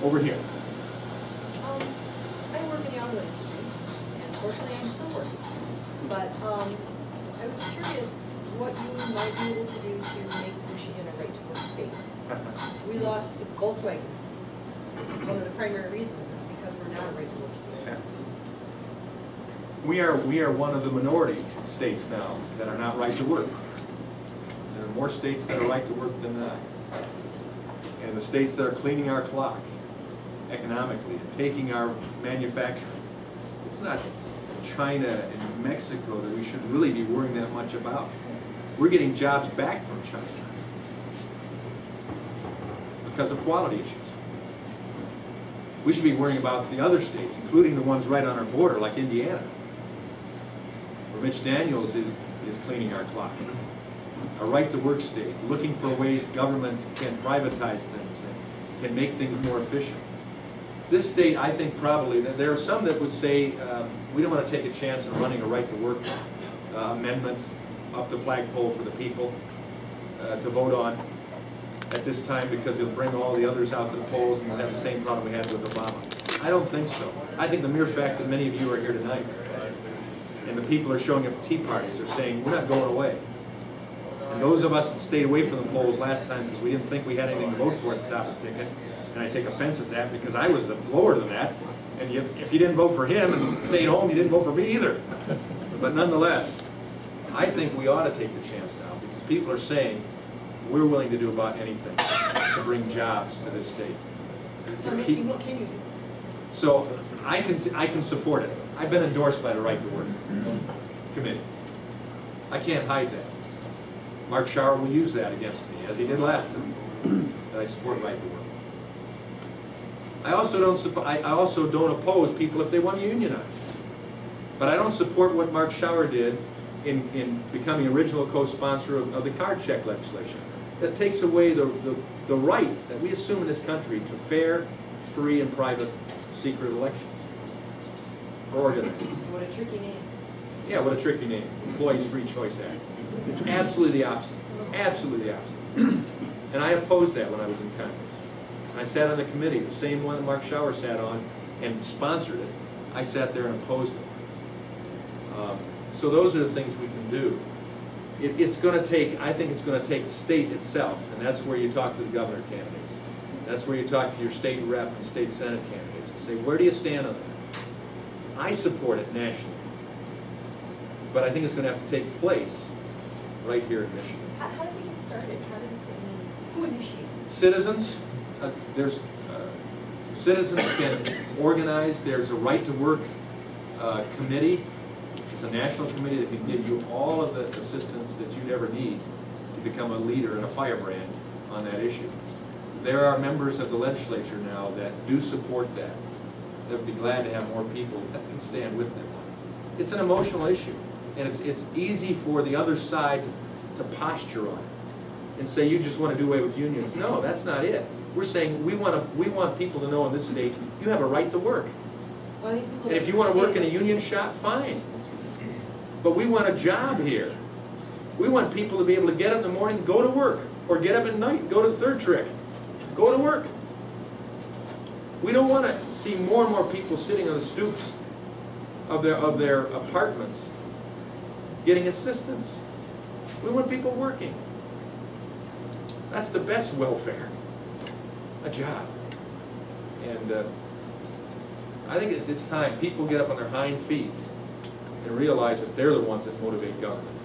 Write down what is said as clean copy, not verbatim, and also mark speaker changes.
Speaker 1: Over here.
Speaker 2: I work in the auto industry, and fortunately I'm still working. But I was curious what you might be able to do to make Michigan a right-to-work state. We lost Volkswagen. One of the primary reasons is because we're not a right-to-work state.
Speaker 1: Yeah. We are one of the minority states now that are not right to work. There are more states that are right to work than not. And the states that are cleaning our clock economically and taking our manufacturing. It's not China and Mexico that we should really be worrying that much about. We're getting jobs back from China because of quality issues. We should be worrying about the other states, including the ones right on our border, like Indiana, where Mitch Daniels is cleaning our clock. A right-to-work state, looking for ways government can privatize things and can make things more efficient. This state, I think probably, there are some that would say we don't want to take a chance on running a right-to-work amendment up the flagpole for the people to vote on at this time because it'll bring all the others out to the polls and we'll have the same problem we had with Obama. I don't think so. I think the mere fact that many of you are here tonight and the people are showing up at tea parties are saying we're not going away. And those of us that stayed away from the polls last time because we didn't think we had anything to vote for at the top of the ticket, and I take offense at that because I was lower than that, and if you didn't vote for him and stayed home, you didn't vote for me either. But nonetheless, I think we ought to take the chance now because people are saying we're willing to do about anything to bring jobs to this state.
Speaker 2: So I'm asking, what can you do?
Speaker 1: So I can support it. I've been endorsed by the Right to Work Committee. I can't hide that. Mark Schauer will use that against me, as he did last time, that I support right to work. I also don't oppose people if they want to unionize. But I don't support what Mark Schauer did in becoming original co-sponsor of the card check legislation. That takes away the right that we assume in this country to fair, free, and private secret elections for organizing.
Speaker 2: What a tricky name.
Speaker 1: Yeah, what a tricky name. Employees Free Choice Act. It's absolutely the opposite. Absolutely the opposite. And I opposed that when I was in Congress. I sat on the committee, the same one Mark Schauer sat on and sponsored it. I sat there and opposed it. So those are the things we can do. It's going to take, I think it's going to take the state itself, and that's where you talk to the governor candidates. That's where you talk to your state rep and state senate candidates and say, where do you stand on that? I support it nationally. But I think it's going to have to take place right here in Michigan.
Speaker 2: How does it get started? Who initiates it?
Speaker 1: Citizens, citizens can organize. There's a right to work committee. It's a national committee that can give you all of the assistance that you'd ever need to become a leader and a firebrand on that issue. There are members of the legislature now that do support that. They would be glad to have more people that can stand with them. It's an emotional issue, and it's easy for the other side to posture on it and say you just want to do away with unions. No, that's not it. We're saying we want people to know in this state you have a right to work. And if you want to work in a union shop, fine. But we want a job here. We want people to be able to get up in the morning, go to work, or get up at night and go to the third trick. Go to work. We don't want to see more and more people sitting on the stoops of their apartments getting assistance. We want people working. That's the best welfare. A job. And I think it's time people get up on their hind feet and realize that they're the ones that motivate government.